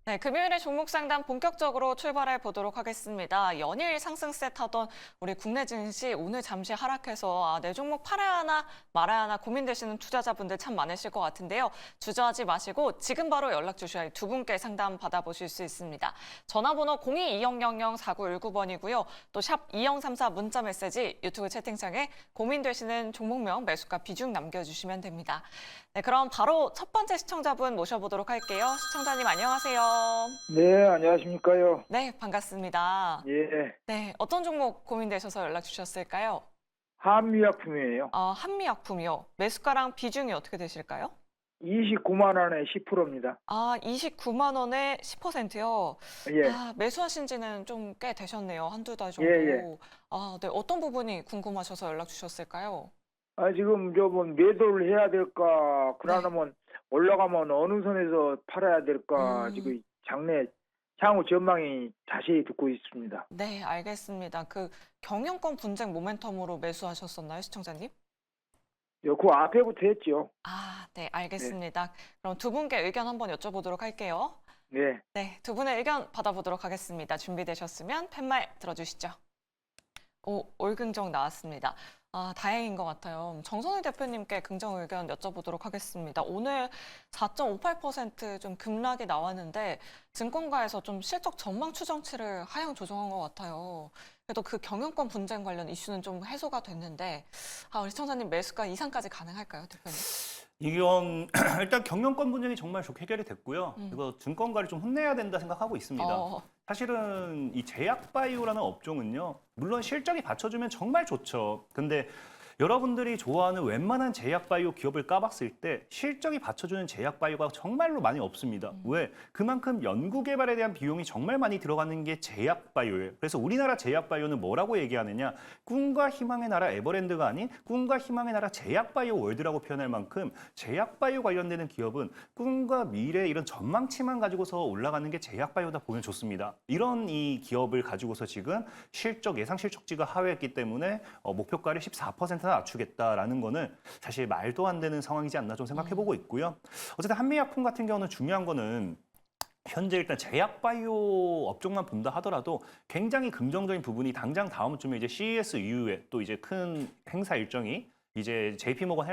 네, 금요일에 종목 상담 본격적으로 출발해 보도록 하겠습니다. 연일 상승세 타던 우리 국내 증시 오늘 잠시 하락해서 내 종목 팔아야 하나 말아야 하나 고민되시는 투자자분들 참 많으실 것 같은데요. 주저하지 마시고 지금 바로 연락 주셔야 할 두 분께 상담 받아보실 수 있습니다. 전화번호 02-2000-4919번이고요. 또 샵 2034 문자 메시지 유튜브 채팅창에 고민되시는 종목명 매수가 비중 남겨주시면 됩니다. 네, 그럼 바로 첫 번째 시청자분 모셔보도록 할게요. 시청자님 안녕하세요. 네, 안녕하십니까요. 네, 반갑습니다. 예, 네, 어떤 종목 고민되셔서 연락 주셨을까요? 한미약품이에요. 한미약품이요. 매수가랑 비중이 어떻게 되실까요? 29만 원에 10%입니다. 29만 원에 10%요. 예, 매수하신 지는 좀 꽤 되셨네요. 한두 달 정도. 예. 네, 어떤 부분이 궁금하셔서 연락 주셨을까요? 지금 저번 매도를 해야 될까, 그러면 올라가면 어느 선에서 팔아야 될까, 지금 장래 향후 전망이 자세히 듣고 있습니다. 네, 알겠습니다. 그 경영권 분쟁 모멘텀으로 매수하셨었나요, 시청자님? 그 앞에부터 했죠. 네, 알겠습니다. 그럼 두 분께 의견 한번 여쭤보도록 할게요. 네, 네, 두 분의 의견 받아보도록 하겠습니다. 준비되셨으면 팻말 들어주시죠. 올 긍정 나왔습니다. 다행인 것 같아요. 정선희 대표님께 긍정 의견 여쭤보도록 하겠습니다. 오늘 4.58%좀 급락이 나왔는데 증권가에서 좀 실적 전망 추정치를 하향 조정한 것 같아요. 그래도 그 경영권 분쟁 관련 이슈는 좀 해소가 됐는데 우리 시청자님 매수가 이상까지 가능할까요, 대표님? 이건 일단 경영권 분쟁이 정말 좋게 해결이 됐고요. 이거 증권가를 좀 혼내야 된다 생각하고 있습니다. 사실은 이 제약바이오라는 업종은요, 물론 실적이 받쳐주면 정말 좋죠. 근데 여러분들이 좋아하는 웬만한 제약바이오 기업을 까봤을 때 실적이 받쳐주는 제약바이오가 정말로 많이 없습니다. 왜? 그만큼 연구개발에 대한 비용이 정말 많이 들어가는 게 제약바이오예요. 그래서 우리나라 제약바이오는 뭐라고 얘기하느냐? 꿈과 희망의 나라 에버랜드가 아닌 꿈과 희망의 나라 제약바이오 월드라고 표현할 만큼 제약바이오 관련되는 기업은 꿈과 미래 이런 전망치만 가지고서 올라가는 게 제약바이오다 보면 좋습니다. 이런 이 기업을 가지고서 지금 예상 실적치가 하회했기 때문에 목표가를 14% 낮추겠다라는 거는 사실 말도 안 되는 상황이지 않나 좀 생각해보고 있고요. 어쨌든 한미약품 같은 경우는 중요한 거는 현재 일단 제약바이오 업종만 본다 하더라도 굉장히 긍정적인 부분이 당장 다음 주에 이제 CES 이후에 또 이제 큰 행사 일정이 이제 JP모건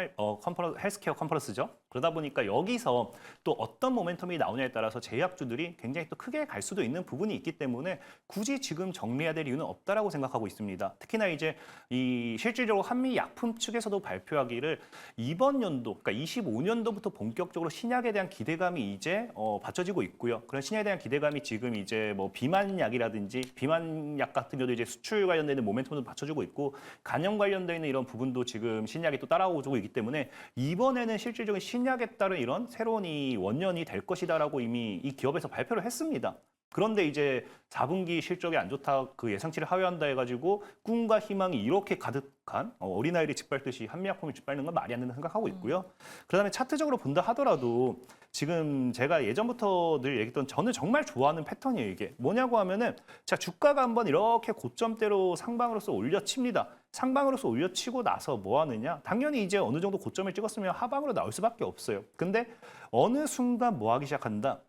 헬스케어 컨퍼런스죠. 그러다 보니까 여기서 또 어떤 모멘텀이 나오냐에 따라서 제약주들이 굉장히 또 크게 갈 수도 있는 부분이 있기 때문에 굳이 지금 정리해야 될 이유는 없다라고 생각하고 있습니다. 특히나 이제 이 실질적으로 한미약품 측에서도 발표하기를 이번 연도, 그러니까 25년도부터 본격적으로 신약에 대한 기대감이 이제 받쳐지고 있고요. 그런 신약에 대한 기대감이 지금 이제 뭐 비만약이라든지 비만약 같은 경우도 이제 수출 관련되는 모멘텀도 받쳐주고 있고 간염 관련되어 있는 이런 부분도 지금 신약이 또 따라오고 있기 때문에 이번에는 실질적인 신약에 따른 이런 새로운 이 원년이 될 것이다라고 이미 이 기업에서 발표를 했습니다. 그런데 이제 4분기 실적이 안 좋다, 그 예상치를 하회한다 해가지고 꿈과 희망이 이렇게 가득한 어린아이를 짓밟듯이 한미약품을 짓밟는 건 말이 안 된다 생각하고 있고요. 그다음에 차트적으로 본다 하더라도 지금 제가 예전부터 늘 얘기했던 저는 정말 좋아하는 패턴이에요. 이게 뭐냐고 하면은 자, 주가가 한번 이렇게 고점대로 상방으로서 올려칩니다. 상방으로서 올려치고 나서 뭐 하느냐? 당연히 이제 어느 정도 고점을 찍었으면 하방으로 나올 수밖에 없어요. 근데 어느 순간 뭐 하기 시작한다?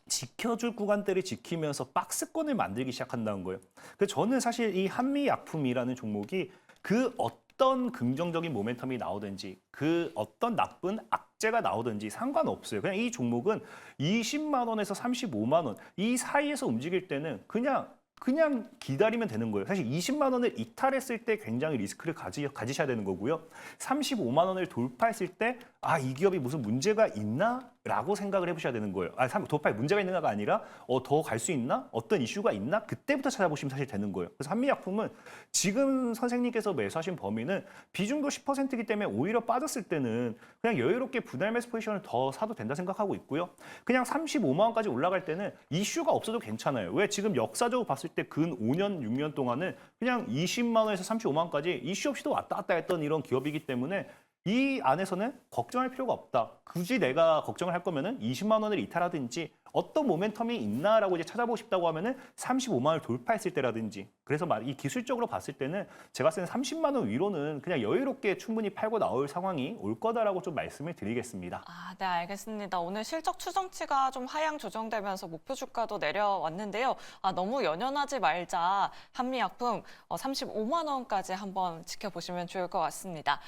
지켜줄 구간대를 지키면서 박스권을 만들기 시작한다는 거예요. 그래서 저는 사실 이 한미약품이라는 종목이 그 어떤 긍정적인 모멘텀이 나오든지 그 어떤 나쁜 악재가 나오든지 상관없어요. 그냥 이 종목은 20만 원에서 35만 원 이 사이에서 움직일 때는 그냥 기다리면 되는 거예요. 사실 20만 원을 이탈했을 때 굉장히 리스크를 가지셔야 되는 거고요. 35만 원을 돌파했을 때 이 기업이 무슨 문제가 있나? 라고 생각을 해보셔야 되는 거예요. 돌파에 문제가 있는가가 아니라 더 갈 수 있나? 어떤 이슈가 있나? 그때부터 찾아보시면 사실 되는 거예요. 그래서 한미약품은 지금 선생님께서 매수하신 범위는 비중도 10%이기 때문에 오히려 빠졌을 때는 그냥 여유롭게 분할 매수 포지션을 더 사도 된다 생각하고 있고요. 그냥 35만 원까지 올라갈 때는 이슈가 없어도 괜찮아요. 왜? 지금 역사적으로 봤을 때 근 5년, 6년 동안은 그냥 20만 원에서 35만 원까지 이슈 없이도 왔다 갔다 했던 이런 기업이기 때문에 이 안에서는 걱정할 필요가 없다. 굳이 내가 걱정을 할 거면은 20만 원을 이탈하든지 어떤 모멘텀이 있나라고 이제 찾아보고 싶다고 하면은 35만 원을 돌파했을 때라든지. 그래서 이 기술적으로 봤을 때는 제가 봤을 때는 30만 원 위로는 그냥 여유롭게 충분히 팔고 나올 상황이 올 거다라고 좀 말씀을 드리겠습니다. 아, 네, 알겠습니다. 오늘 실적 추정치가 좀 하향 조정되면서 목표 주가도 내려왔는데요. 아, 너무 연연하지 말자. 한미약품 35만 원까지 한번 지켜보시면 좋을 것 같습니다.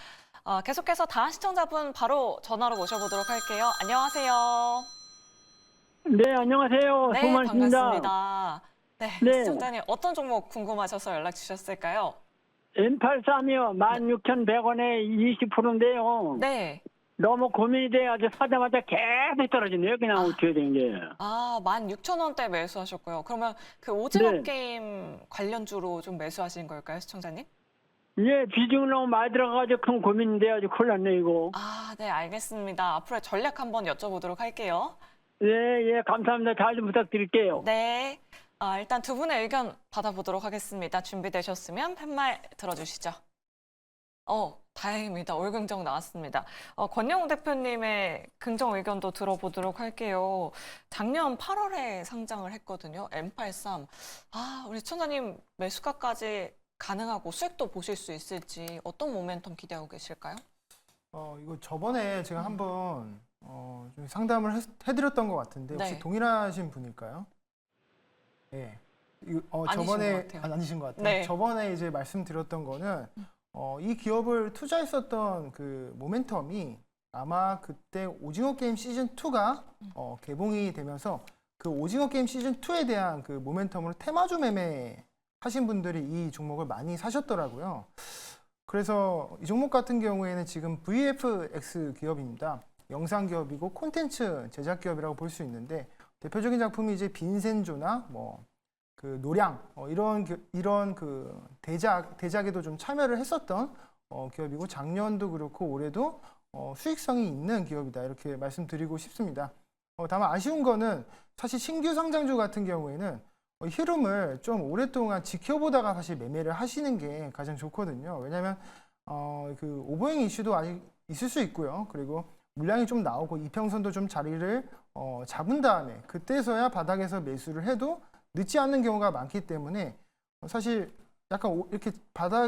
계속해서 다음 시청자분 바로 전화로 모셔보도록 할게요. 안녕하세요. 네, 안녕하세요. 네, 송만수입니다. 반갑습니다. 네, 네. 시청자님 어떤 종목 궁금하셔서 연락 주셨을까요? M83이요. 16,100원에 20%인데요. 네. 너무 고민이 돼가지고 사자마자 계속 떨어지네요. 그냥 어떻게 된 게. 아, 16,000원대 매수하셨고요. 그러면 그 오징어 네. 게임 관련주로 좀 매수하신 걸까요, 시청자님? 예, 비중이 너무 많이 들어가가지고 큰 고민인데 아주 큰일 났네, 이거. 아, 네, 알겠습니다. 앞으로의 전략 한번 여쭤보도록 할게요. 예, 감사합니다. 잘 좀 부탁드릴게요. 네. 일단 두 분의 의견 받아보도록 하겠습니다. 준비되셨으면 팻말 들어주시죠. 다행입니다. 올긍정 나왔습니다. 권영우 대표님의 긍정 의견도 들어보도록 할게요. 작년 8월에 상장을 했거든요. M83. 우리 시청자님 매수가까지 가능하고 수익도 보실 수 있을지 어떤 모멘텀 기대하고 계실까요? 이거 저번에 제가 한번 좀 상담을 해드렸던 것 같은데 혹시 네. 동일하신 분일까요? 네. 아니신 저번에 것 같아요. 아니신 것 같아요. 네. 저번에 이제 말씀드렸던 거는 이 기업을 투자했었던 그 모멘텀이 아마 그때 오징어 게임 시즌 2가 개봉이 되면서 그 오징어 게임 시즌 2에 대한 그 모멘텀으로 테마주 매매 하신 분들이 이 종목을 많이 사셨더라고요. 그래서 이 종목 같은 경우에는 지금 VFX 기업입니다. 영상 기업이고 콘텐츠 제작 기업이라고 볼 수 있는데 대표적인 작품이 이제 빈센조나 그 노량 이런 그 대작에도 좀 참여를 했었던 기업이고 작년도 그렇고 올해도 수익성이 있는 기업이다 이렇게 말씀드리고 싶습니다. 다만 아쉬운 거는 사실 신규 상장주 같은 경우에는 흐름을 좀 오랫동안 지켜보다가 사실 매매를 하시는 게 가장 좋거든요. 왜냐하면 그 오버행 이슈도 아직 있을 수 있고요. 그리고 물량이 좀 나오고 이평선도 좀 자리를 잡은 다음에 그때서야 바닥에서 매수를 해도 늦지 않는 경우가 많기 때문에 사실 약간 이렇게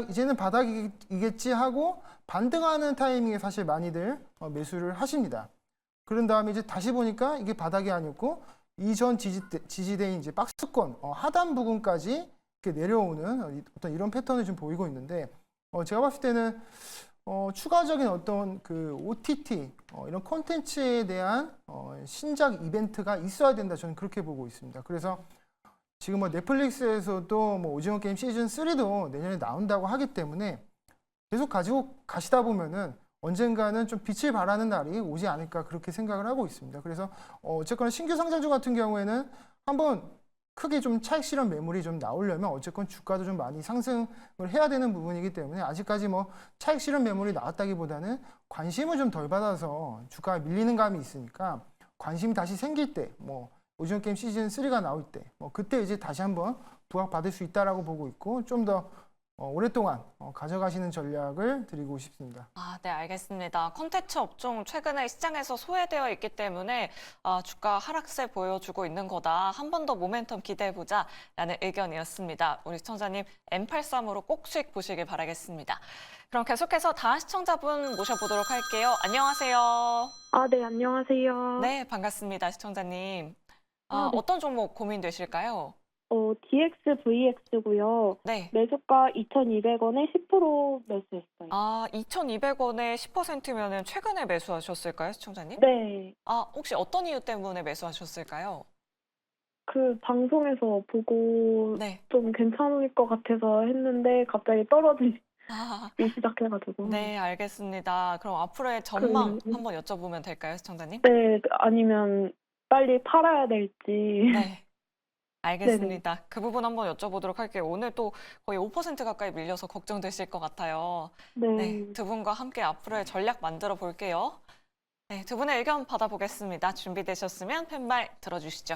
이제는 바닥이겠지 하고 반등하는 타이밍에 사실 많이들 매수를 하십니다. 그런 다음에 이제 다시 보니까 이게 바닥이 아니었고 이전 지지대인 이제 박스권 하단 부근까지 이렇게 내려오는 어떤 이런 패턴을 좀 보이고 있는데 제가 봤을 때는 추가적인 어떤 그 OTT 이런 콘텐츠에 대한 신작 이벤트가 있어야 된다 저는 그렇게 보고 있습니다. 그래서 지금 넷플릭스에서도 오징어 게임 시즌 3도 내년에 나온다고 하기 때문에 계속 가지고 가시다 보면은 언젠가는 좀 빛을 발하는 날이 오지 않을까 그렇게 생각을 하고 있습니다. 그래서 어쨌거나 신규 상장주 같은 경우에는 한번 크게 좀 차익 실현 매물이 좀 나오려면 어쨌건 주가도 좀 많이 상승을 해야 되는 부분이기 때문에 아직까지 차익 실현 매물이 나왔다기보다는 관심을 좀 덜 받아서 주가가 밀리는 감이 있으니까 관심이 다시 생길 때 오징어 게임 시즌 3가 나올 때 그때 이제 다시 한번 부각받을 수 있다라고 보고 있고 좀 더 오랫동안 가져가시는 전략을 드리고 싶습니다. 네, 알겠습니다. 콘텐츠 업종 최근에 시장에서 소외되어 있기 때문에 주가 하락세 보여주고 있는 거다. 한 번 더 모멘텀 기대해보자라는 의견이었습니다. 우리 시청자님 M83으로 꼭 수익 보시길 바라겠습니다. 그럼 계속해서 다음 시청자분 모셔보도록 할게요. 안녕하세요. 네, 안녕하세요. 네, 반갑습니다. 시청자님. 네. 어떤 종목 고민되실까요? DXVX고요. 네. 매수가 2,200원에 10% 매수했어요. 2,200원에 10%면은 최근에 매수하셨을까요, 시청자님? 네. 혹시 어떤 이유 때문에 매수하셨을까요? 그 방송에서 보고 네. 좀 괜찮을 것 같아서 했는데 갑자기 떨어지기 시작해가지고. 네, 알겠습니다. 그럼 앞으로의 전망 그- 한번 여쭤보면 될까요, 시청자님? 네, 아니면 빨리 팔아야 될지. 네. 알겠습니다. 그 부분 한번 여쭤보도록 할게요. 오늘 또 거의 5% 가까이 밀려서 걱정되실 것 같아요. 네. 네, 두 분과 함께 앞으로의 전략 만들어 볼게요. 네, 두 분의 의견 받아보겠습니다. 준비되셨으면 팻말 들어주시죠.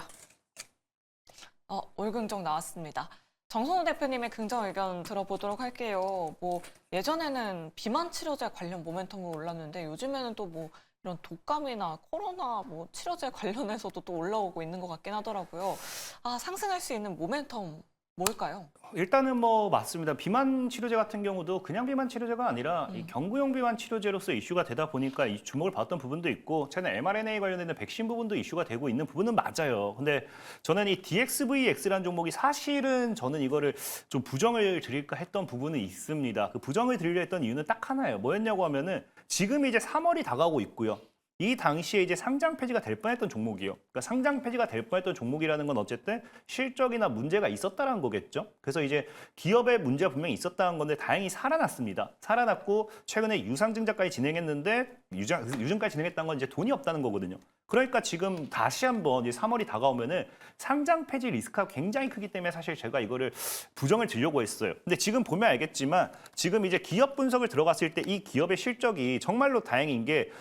올긍정 나왔습니다. 정성호 대표님의 긍정 의견 들어보도록 할게요. 뭐 예전에는 비만 치료제 관련 모멘텀으로 올랐는데 요즘에는 또 뭐 이런 독감이나 코로나 뭐 치료제 관련해서도 또 올라오고 있는 것 같긴 하더라고요. 아, 상승할 수 있는 모멘텀 뭘까요? 일단은 뭐 맞습니다. 비만 치료제 같은 경우도 그냥 비만 치료제가 아니라 이 경구용 비만 치료제로서 이슈가 되다 보니까 이 주목을 받았던 부분도 있고 최근 mRNA 관련된 백신 부분도 이슈가 되고 있는 부분은 맞아요. 근데 저는 이 DXVX라는 종목이 사실은 저는 이거를 좀 부정을 드릴까 했던 부분은 있습니다. 그 부정을 드리려 했던 이유는 딱 하나예요. 뭐였냐고 하면은 지금 이제 3월이 다가오고 있고요. 이 당시에 이제 상장 폐지가 될 뻔했던 종목이요. 그러니까 상장 폐지가 될 뻔했던 종목이라는 건 어쨌든 실적이나 문제가 있었다는 거겠죠. 그래서 이제 기업의 문제가 분명히 있었다는 건데 다행히 살아났습니다. 살아났고 최근에 유상증자까지 진행했는데 유증까지 진행했다는 건 이제 돈이 없다는 거거든요. 그러니까 지금 다시 한번 이제 3월이 다가오면은 상장 폐지 리스크가 굉장히 크기 때문에 사실 제가 이거를 부정을 드리려고 했어요. 근데 지금 보면 알겠지만 지금 이제 기업 분석을 들어갔을 때 이 기업의 실적이 정말로 다행인 게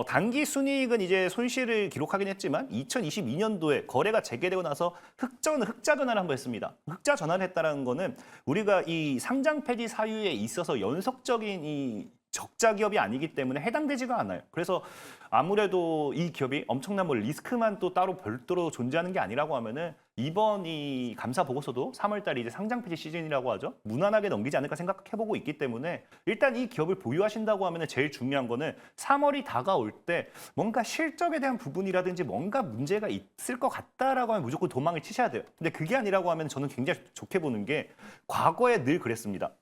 단기 순이익은 이제 손실을 기록하긴 했지만 2022년도에 거래가 재개되고 나서 흑자 전환을 한번 했습니다. 흑자 전환을 했다는 거는 우리가 이 상장 폐지 사유에 있어서 연속적인 이 적자 기업이 아니기 때문에 해당되지가 않아요. 그래서 아무래도 이 기업이 엄청난 뭐 리스크만 또 따로 별도로 존재하는 게 아니라고 하면은 이번 이 감사 보고서도 3월달에 이제 상장 폐지 시즌이라고 하죠. 무난하게 넘기지 않을까 생각해보고 있기 때문에 일단 이 기업을 보유하신다고 하면은 제일 중요한 거는 3월이 다가올 때 뭔가 실적에 대한 부분이라든지 뭔가 문제가 있을 것 같다라고 하면 무조건 도망을 치셔야 돼요. 근데 그게 아니라고 하면 저는 굉장히 좋게 보는 게 과거에 늘 그랬습니다.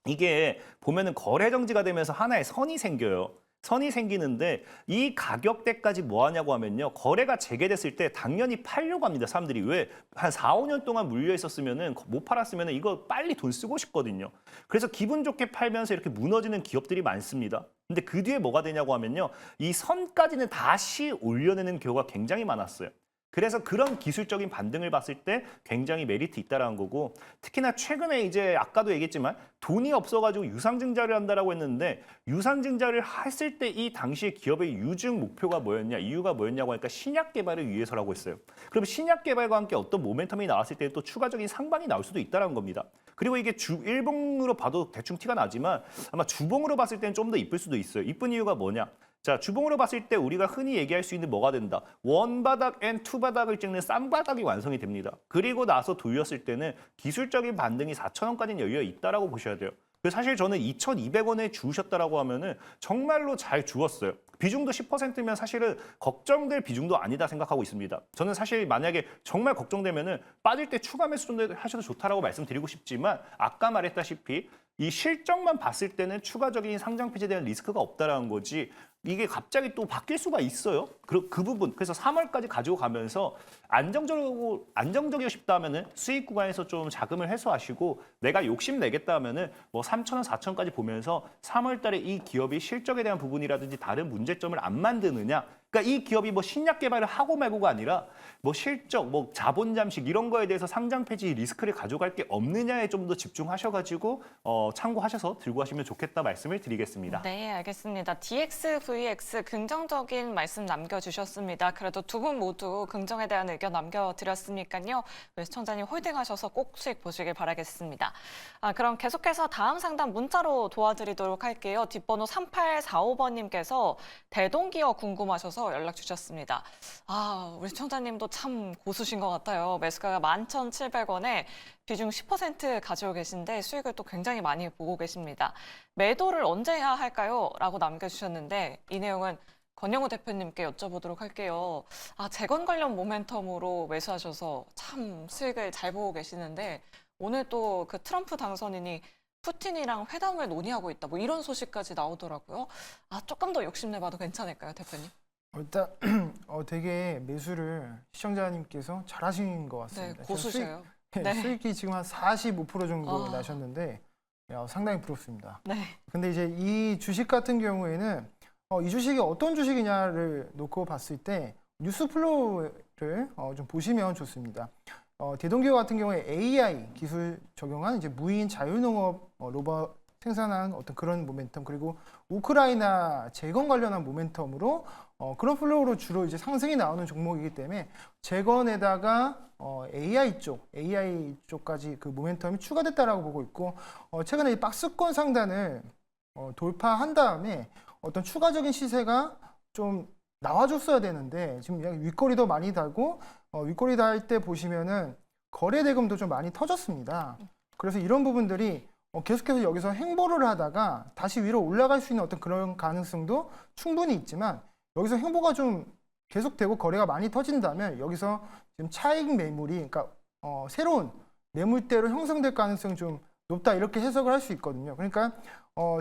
이게 보면은 거래 정지가 되면서 하나의 선이 생겨요. 선이 생기는데 이 가격대까지 뭐 하냐고 하면요. 거래가 재개됐을 때 당연히 팔려고 합니다. 사람들이 왜 한 4, 5년 동안 물려 있었으면은 못 팔았으면은 이거 빨리 돈 쓰고 싶거든요. 그래서 기분 좋게 팔면서 이렇게 무너지는 기업들이 많습니다. 근데 그 뒤에 뭐가 되냐고 하면요. 이 선까지는 다시 올려내는 경우가 굉장히 많았어요. 그래서 그런 기술적인 반등을 봤을 때 굉장히 메리트 있다라는 거고 특히나 최근에 이제 아까도 얘기했지만 돈이 없어가지고 유상증자를 한다라고 했는데 유상증자를 했을 때 이 당시에 기업의 유증 목표가 뭐였냐 이유가 뭐였냐고 하니까 신약 개발을 위해서라고 했어요. 그럼 신약 개발과 함께 어떤 모멘텀이 나왔을 때 또 추가적인 상방이 나올 수도 있다라는 겁니다. 그리고 이게 일봉으로 봐도 대충 티가 나지만 아마 주봉으로 봤을 때는 좀 더 이쁠 수도 있어요. 이쁜 이유가 뭐냐? 자, 주봉으로 봤을 때 우리가 흔히 얘기할 수 있는 뭐가 된다? 원바닥 앤 투바닥을 찍는 쌍바닥이 완성이 됩니다. 그리고 나서 돌렸을 때는 기술적인 반등이 4,000원까지는 열려 있다라고 보셔야 돼요. 그래서 사실 저는 2,200원에 주우셨다라고 하면은 정말로 잘 주웠어요. 비중도 10%면 사실은 걱정될 비중도 아니다 생각하고 있습니다. 저는 사실 만약에 정말 걱정되면은 빠질 때 추가 매수 정도 하셔도 좋다라고 말씀드리고 싶지만 아까 말했다시피 이 실적만 봤을 때는 추가적인 상장 폐지에 대한 리스크가 없다라는 거지 이게 갑자기 또 바뀔 수가 있어요. 그 부분 그래서 3월까지 가지고 가면서 안정적이고 싶다 하면은 수익 구간에서 좀 자금을 해소하시고 내가 욕심 내겠다 하면은 뭐 3,000원, 4,000원까지 보면서 3월달에 이 기업이 실적에 대한 부분이라든지 다른 문제점을 안 만드느냐. 그러니까 이 기업이 뭐 신약 개발을 하고 말고가 아니라 뭐 실적, 뭐 자본 잠식 이런 거에 대해서 상장 폐지 리스크를 가져갈 게 없느냐에 좀 더 집중하셔가지고 참고하셔서 들고 가시면 좋겠다 말씀을 드리겠습니다. 네, 알겠습니다. DXVX 긍정적인 말씀 남겨주셨습니다. 그래도 두 분 모두 긍정에 대한 의견 남겨드렸으니까요. 우리 시청자님 홀딩하셔서 꼭 수익 보시길 바라겠습니다. 그럼 계속해서 다음 상담 문자로 도와드리도록 할게요. 뒷번호 3845번님께서 대동기업 궁금하셔서 연락 주셨습니다. 우리 시청자님도 참 고수신 것 같아요. 매수가가 11,700원에 비중 10% 가지고 계신데 수익을 또 굉장히 많이 보고 계십니다. 매도를 언제 해야 할까요? 라고 남겨주셨는데 이 내용은 권영우 대표님께 여쭤보도록 할게요. 재건 관련 모멘텀으로 매수하셔서 참 수익을 잘 보고 계시는데 오늘 또 그 트럼프 당선인이 푸틴이랑 회담을 논의하고 있다. 뭐 이런 소식까지 나오더라고요. 조금 더 욕심내봐도 괜찮을까요, 대표님? 일단 되게 매수를 시청자님께서 잘하신 것 네, 같습니다. 고수셔요. 네. 수익이 지금 한 45% 정도 아. 나셨는데 상당히 부럽습니다. 네. 근데 이제 이 주식 같은 경우에는 이 주식이 어떤 주식이냐를 놓고 봤을 때 뉴스 플로우를 좀 보시면 좋습니다. 대동기업 같은 경우에 AI 기술 적용한 이제 무인 자율농업 로봇 생산한 어떤 그런 모멘텀 그리고 우크라이나 재건 관련한 모멘텀으로 그런 플로우로 주로 이제 상승이 나오는 종목이기 때문에 재건에다가 AI 쪽까지 그 모멘텀이 추가됐다라고 보고 있고 최근에 이 박스권 상단을 돌파한 다음에 어떤 추가적인 시세가 좀 나와줬어야 되는데 지금 윗꼬리도 많이 달고 윗꼬리 달 때 보시면은 거래 대금도 좀 많이 터졌습니다. 그래서 이런 부분들이 계속해서 여기서 횡보를 하다가 다시 위로 올라갈 수 있는 어떤 그런 가능성도 충분히 있지만 여기서 횡보가 좀 계속되고 거래가 많이 터진다면 여기서 지금 차익 매물이 그러니까 새로운 매물대로 형성될 가능성이 좀 높다 이렇게 해석을 할 수 있거든요. 그러니까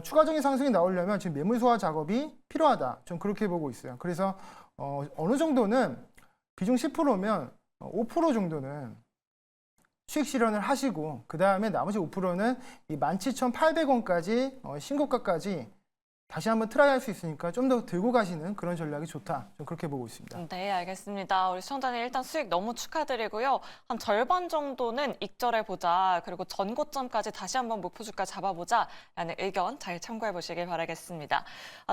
추가적인 상승이 나오려면 지금 매물 소화 작업이 필요하다. 좀 그렇게 보고 있어요. 그래서 어느 정도는 비중 10%면 5% 정도는 수익 실현을 하시고 그 다음에 나머지 5%는 이 17,800원까지 신고가까지 다시 한번 트라이 할 수 있으니까 좀 더 들고 가시는 그런 전략이 좋다. 좀 그렇게 보고 있습니다. 네, 알겠습니다. 우리 시청자님 일단 수익 너무 축하드리고요. 한 절반 정도는 익절해보자. 그리고 전고점까지 다시 한번 목표주가 잡아보자라는 의견 잘 참고해 보시길 바라겠습니다.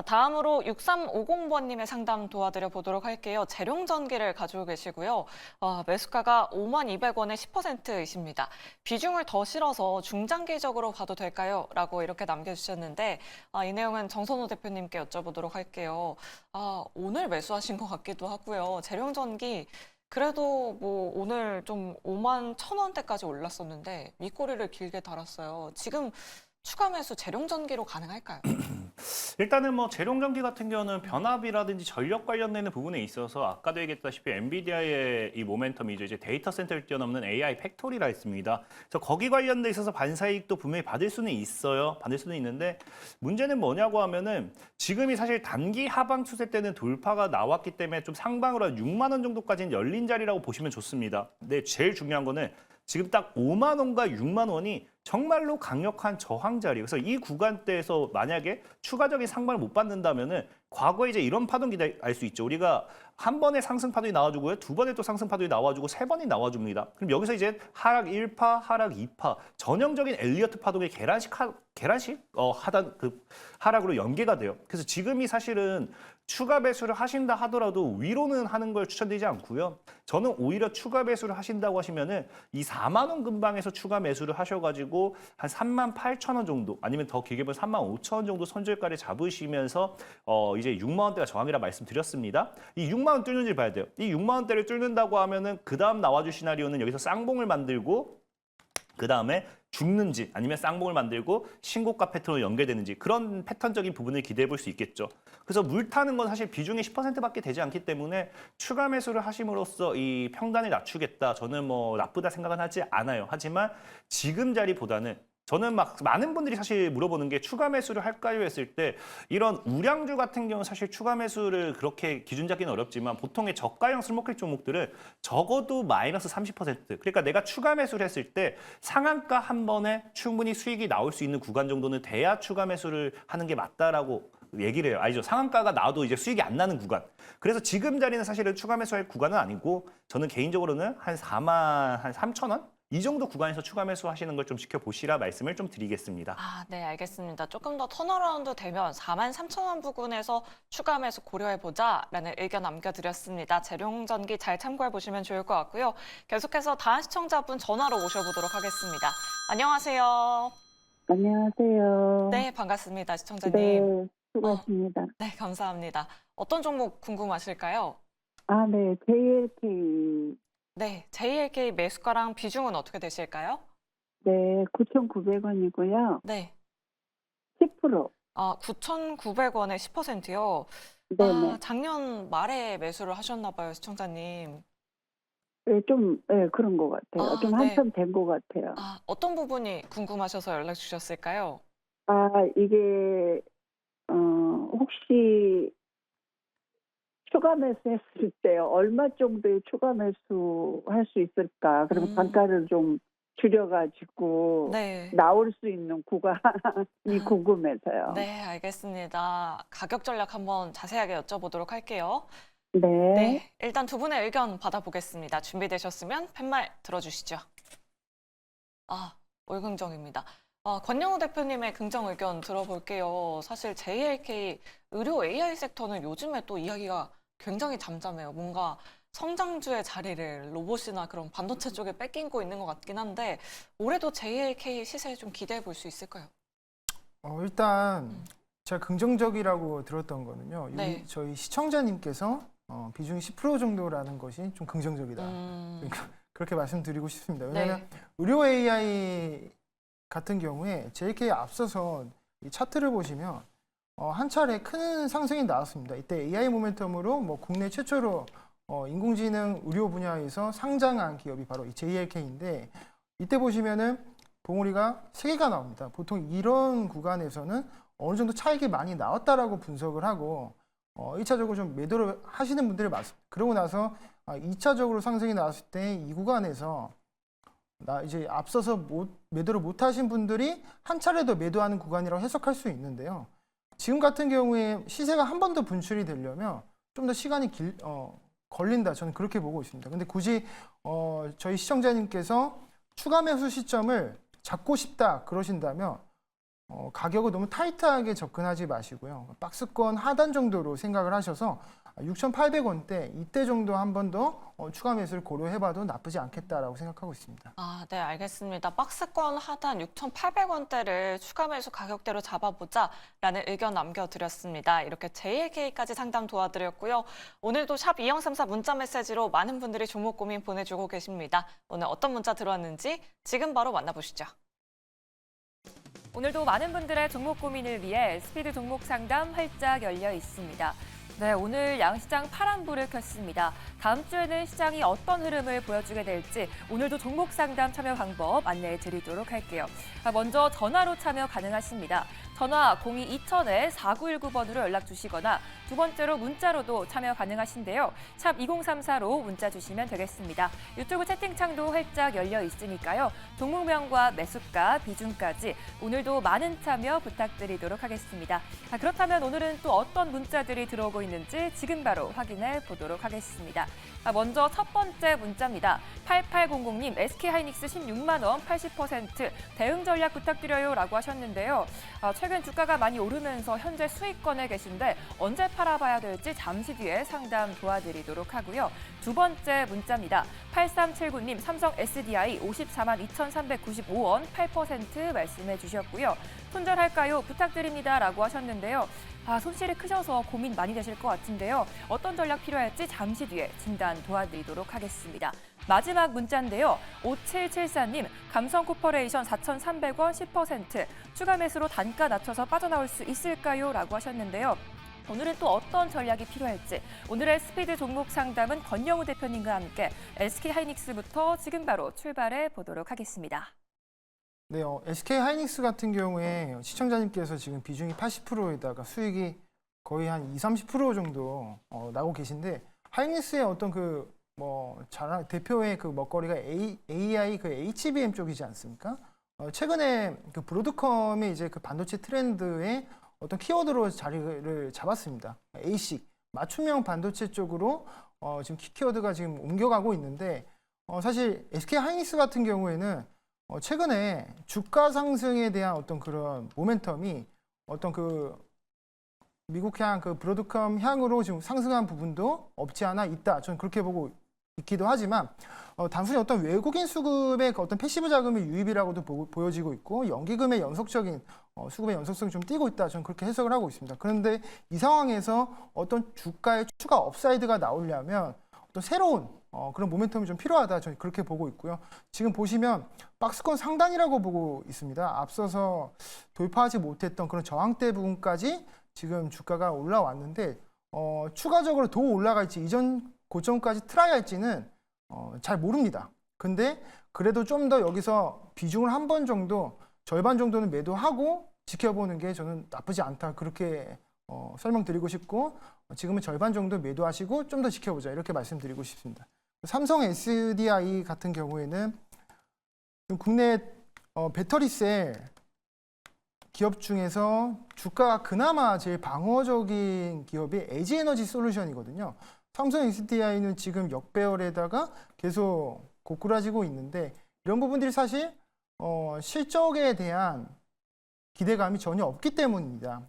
다음으로 6350번님의 상담 도와드려 보도록 할게요. 재룡전기를 가지고 계시고요. 매수가가 52,200원에 10%이십니다. 비중을 더 실어서 중장기적으로 봐도 될까요? 라고 이렇게 남겨주셨는데 이 내용은 정선호 대표님께 여쭤보도록 할게요. 오늘 매수하신 것 같기도 하고요. 재룡전기 그래도 뭐 오늘 좀 51,000원대까지 올랐었는데 윗꼬리를 길게 달았어요. 지금 추가 매수 재룡전기로 가능할까요? 일단은 뭐 재룡전기 같은 경우는 변압이라든지 전력 관련되는 부분에 있어서 아까도 얘기했다시피 엔비디아의 이 모멘텀이 이제 데이터 센터를 뛰어넘는 AI 팩토리라 했습니다. 그래서 거기 관련돼 있어서 반사이익도 분명히 받을 수는 있어요. 받을 수는 있는데 문제는 뭐냐고 하면은 지금이 사실 단기 하방 추세 때는 돌파가 나왔기 때문에 좀 상방으로 한 6만 원 정도까지는 열린 자리라고 보시면 좋습니다. 근데 제일 중요한 거는 지금 딱 5만 원과 6만 원이 정말로 강력한 저항 자리. 그래서 이 구간대에서 만약에 추가적인 상방을 못 받는다면은 과거에 이제 이런 파동 기대할 수 있죠. 우리가 한 번에 상승 파동이 나와주고요. 두 번에 또 상승 파동이 나와주고 세 번이 나와줍니다. 그럼 여기서 이제 하락 1파, 하락 2파, 전형적인 엘리어트 파동의 계란식 하단 그 하락으로 연계가 돼요. 그래서 지금이 사실은 추가 매수를 하신다 하더라도 위로는 하는 걸 추천드리지 않고요. 저는 오히려 추가 매수를 하신다고 하시면은 이 4만 원 근방에서 추가 매수를 하셔가지고 한 38,000원 정도 아니면 더 길게 보면 35,000원 정도 손절가를 잡으시면서 이제 6만 원대가 저항이라 말씀드렸습니다. 이 6만 원 뚫는지 봐야 돼요. 이 6만 원대를 뚫는다고 하면은 그 다음 나와줄 시나리오는 여기서 쌍봉을 만들고 그 다음에 죽는지 아니면 쌍봉을 만들고 신고가 패턴으로 연결되는지 그런 패턴적인 부분을 기대해 볼 수 있겠죠. 그래서 물 타는 건 사실 비중이 10%밖에 되지 않기 때문에 추가 매수를 하심으로써 이 평단을 낮추겠다. 저는 뭐 나쁘다 생각은 하지 않아요. 하지만 지금 자리보다는 저는 막 많은 분들이 사실 물어보는 게 추가 매수를 할까요 했을 때 이런 우량주 같은 경우는 사실 추가 매수를 그렇게 기준 잡기는 어렵지만 보통의 저가형 스몰캡 종목들은 적어도 마이너스 30% 그러니까 내가 추가 매수를 했을 때 상한가 한 번에 충분히 수익이 나올 수 있는 구간 정도는 돼야 추가 매수를 하는 게 맞다라고 얘기를 해요. 알죠? 상한가가 나도 이제 수익이 안 나는 구간. 그래서 지금 자리는 사실은 추가 매수할 구간은 아니고 저는 개인적으로는 한 4만 한 3,000원? 이 정도 구간에서 추가 매수하시는 걸 좀 지켜보시라 말씀을 좀 드리겠습니다. 네, 알겠습니다. 조금 더 턴어라운드 되면 43,000원 부근에서 추가 매수 고려해보자라는 의견 남겨드렸습니다. 재룡전기 잘 참고해보시면 좋을 것 같고요. 계속해서 다음 시청자분 전화로 모셔보도록 하겠습니다. 안녕하세요. 안녕하세요. 네, 반갑습니다. 시청자님. 네, 수고하십니다. 네, 감사합니다. 어떤 종목 궁금하실까요? 네, JLK. 네, JLK 매수가랑 비중은 어떻게 되실까요? 네, 9,900원이고요. 네. 10%. 9,900원에 10%요. 네네. 작년 말에 매수를 하셨나 봐요, 시청자님. 네, 그런 것 같아요. 좀 네. 한참 된 것 같아요. 어떤 부분이 궁금하셔서 연락 주셨을까요? 이게, 혹시 추가 매수했을 때 얼마 정도의 추가 매수할 수 있을까? 그러면 단가를 좀 줄여가지고 네. 나올 수 있는 구간이 궁금해서요. 네, 알겠습니다. 가격 전략 한번 자세하게 여쭤보도록 할게요. 네. 네, 일단 두 분의 의견 받아보겠습니다. 준비되셨으면 팻말 들어주시죠. 올긍정입니다. 권영우 대표님의 긍정 의견 들어볼게요. 사실 JLK 의료 AI 섹터는 요즘에 또 이야기가 굉장히 잠잠해요. 뭔가 성장주의 자리를 로봇이나 그런 반도체 쪽에 뺏기고 있는 것 같긴 한데 올해도 JLK 시세 좀 기대해 볼 수 있을까요? 일단 제가 긍정적이라고 들었던 거는요. 네. 저희 시청자님께서 비중이 10% 정도라는 것이 좀 긍정적이다. 그러니까 그렇게 말씀드리고 싶습니다. 왜냐하면 네. 의료 AI 같은 경우에 JLK에 앞서서 이 차트를 보시면 한 차례 큰 상승이 나왔습니다. 이때 AI 모멘텀으로 뭐 국내 최초로 인공지능 의료 분야에서 상장한 기업이 바로 이 JLK인데 이때 보시면은 봉우리가 3개가 나옵니다. 보통 이런 구간에서는 어느 정도 차익이 많이 나왔다라고 분석을 하고 1차적으로 좀 매도를 하시는 분들이 많습니다. 그러고 나서 2차적으로 상승이 나왔을 때 이 구간에서 이제 앞서서 매도를 못 하신 분들이 한 차례 더 매도하는 구간이라고 해석할 수 있는데요. 지금 같은 경우에 시세가 한 번 더 분출이 되려면 좀 더 시간이 걸린다. 저는 그렇게 보고 있습니다. 근데 굳이 저희 시청자님께서 추가 매수 시점을 잡고 싶다 그러신다면 가격을 너무 타이트하게 접근하지 마시고요. 박스권 하단 정도로 생각을 하셔서 6,800원대 이때 정도 한 번 더 추가 매수를 고려해봐도 나쁘지 않겠다라고 생각하고 있습니다. 아, 네, 알겠습니다. 박스권 하단 6,800원대를 추가 매수 가격대로 잡아보자라는 의견 남겨드렸습니다. 이렇게 JLK까지 상담 도와드렸고요. 오늘도 샵 2034 문자 메시지로 많은 분들이 종목 고민 보내주고 계십니다. 오늘 어떤 문자 들어왔는지 지금 바로 만나보시죠. 오늘도 많은 분들의 종목 고민을 위해 스피드 종목 상담 활짝 열려 있습니다. 네, 오늘 양시장 파란불을 켰습니다. 다음 주에는 시장이 어떤 흐름을 보여주게 될지 오늘도 종목 상담 참여 방법 안내해 드리도록 할게요. 먼저 전화로 참여 가능하십니다. 전화 02-2000-4919번으로 연락 주시거나 두 번째로 문자로도 참여 가능하신데요. 샵 2034로 문자 주시면 되겠습니다. 유튜브 채팅창도 활짝 열려 있으니까요. 종목명과 매수가, 비중까지 오늘도 많은 참여 부탁드리도록 하겠습니다. 그렇다면 오늘은 또 어떤 문자들이 들어오고 있는지 지금 바로 확인해 보도록 하겠습니다. 먼저 첫 번째 문자입니다. 8800님, SK하이닉스 16만 원 80% 대응 전략 부탁드려요 라고 하셨는데요. 최근 주가가 많이 오르면서 현재 수익권에 계신데 언제 팔아봐야 될지 잠시 뒤에 상담 도와드리도록 하고요. 두 번째 문자입니다. 8379님, 삼성 SDI 54만 2,395원 8% 말씀해 주셨고요. 손절할까요? 부탁드립니다 라고 하셨는데요. 손실이 크셔서 고민 많이 되실 것 같은데요. 어떤 전략 필요할지 잠시 뒤에 진단 도와드리도록 하겠습니다. 마지막 문자인데요. 5774님, 감성 코퍼레이션 4,300원 10% 추가 매수로 단가 낮춰서 빠져나올 수 있을까요? 라고 하셨는데요. 오늘은 또 어떤 전략이 필요할지 오늘의 스피드 종목 상담은 권영우 대표님과 함께 SK하이닉스부터 지금 바로 출발해 보도록 하겠습니다. 네, SK하이닉스 같은 경우에 시청자님께서 지금 비중이 80%에다가 수익이 거의 한 20-30% 정도 나고 계신데 하이닉스의 어떤 대표의 그 먹거리가 AI 그 HBM 쪽이지 않습니까? 최근에 그 브로드컴이 이제 그 반도체 트렌드의 어떤 키워드로 자리를 잡았습니다. ASIC 맞춤형 반도체 쪽으로 지금 키워드가 지금 옮겨가고 있는데 사실 SK하이닉스 같은 경우에는 최근에 주가 상승에 대한 어떤 그런 모멘텀이 어떤 그 미국향 그 브로드컴 향으로 지금 상승한 부분도 없지 않아 있다. 저는 그렇게 보고 있기도 하지만 단순히 어떤 외국인 수급의 그 어떤 패시브 자금의 유입이라고도 보여지고 있고 연기금의 연속적인 수급의 연속성이 좀 띄고 있다. 저는 그렇게 해석을 하고 있습니다. 그런데 이 상황에서 어떤 주가의 추가 업사이드가 나오려면 어떤 새로운 그런 모멘텀이 좀 필요하다. 저는 그렇게 보고 있고요. 지금 보시면 박스권 상단이라고 보고 있습니다. 앞서서 돌파하지 못했던 그런 저항대 부분까지 지금 주가가 올라왔는데 추가적으로 더 올라갈지 이전 고점까지 트라이 할지는 잘 모릅니다. 근데 그래도 좀 더 여기서 비중을 한 번 정도 절반 정도는 매도하고 지켜보는 게 저는 나쁘지 않다. 그렇게 설명드리고 싶고 지금은 절반 정도 매도하시고 좀 더 지켜보자. 이렇게 말씀드리고 싶습니다. 삼성 SDI 같은 경우에는 국내 배터리셀 기업 중에서 주가가 그나마 제일 방어적인 기업이 에지에너지 솔루션이거든요. 삼성 SDI는 지금 역배열에다가 계속 고꾸라지고 있는데 이런 부분들이 사실 실적에 대한 기대감이 전혀 없기 때문입니다.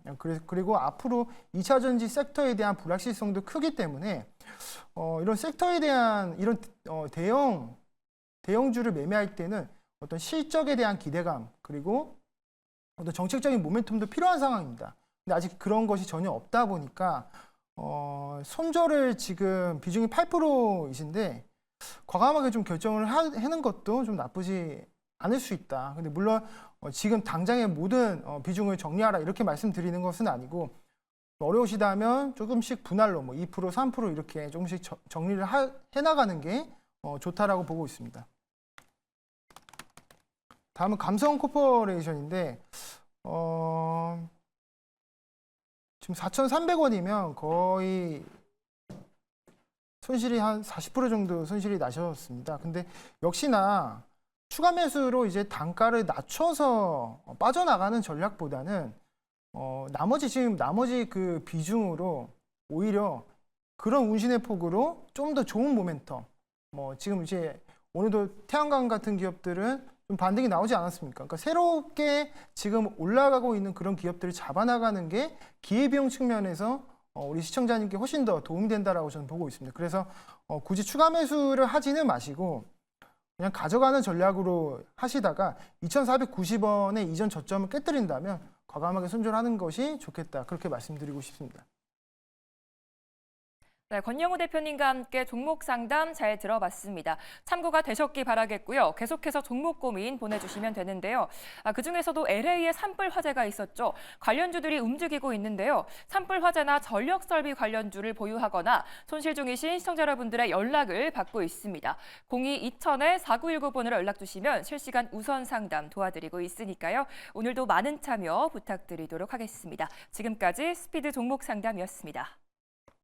그리고 앞으로 2차 전지 섹터에 대한 불확실성도 크기 때문에 이런 섹터에 대한 이런 대형주를 매매할 때는 어떤 실적에 대한 기대감 그리고 어떤 정책적인 모멘텀도 필요한 상황입니다. 근데 아직 그런 것이 전혀 없다 보니까 손절을 지금 비중이 8%이신데 과감하게 좀 결정을 하는 것도 좀 나쁘지 않을 수 있다. 근데 물론 지금 당장의 모든 비중을 정리하라 이렇게 말씀드리는 것은 아니고 어려우시다면 조금씩 분할로 2%, 3% 이렇게 조금씩 정리를 해나가는 게 좋다라고 보고 있습니다. 다음은 감성 코퍼레이션인데 지금 4,300원이면 거의 손실이 한 40% 정도 손실이 나셨습니다. 근데 역시나 추가 매수로 이제 단가를 낮춰서 빠져나가는 전략보다는 나머지 그 비중으로 오히려 그런 운신의 폭으로 좀 더 좋은 모멘텀 지금 이제 오늘도 태양광 같은 기업들은 좀 반등이 나오지 않았습니까? 그러니까 새롭게 지금 올라가고 있는 그런 기업들을 잡아나가는 게 기회비용 측면에서 우리 시청자님께 훨씬 더 도움이 된다라고 저는 보고 있습니다. 그래서 굳이 추가 매수를 하지는 마시고 그냥 가져가는 전략으로 하시다가 2,490원의 이전 저점을 깨뜨린다면 과감하게 손절하는 것이 좋겠다. 그렇게 말씀드리고 싶습니다. 네, 권영우 대표님과 함께 종목 상담 잘 들어봤습니다. 참고가 되셨기 바라겠고요. 계속해서 종목 고민 보내주시면 되는데요. 그중에서도 LA의 산불 화재가 있었죠. 관련주들이 움직이고 있는데요. 산불 화재나 전력 설비 관련주를 보유하거나 손실 중이신 시청자 여러분들의 연락을 받고 있습니다. 02-2000-4919번으로 연락 주시면 실시간 우선 상담 도와드리고 있으니까요. 오늘도 많은 참여 부탁드리도록 하겠습니다. 지금까지 스피드 종목 상담이었습니다.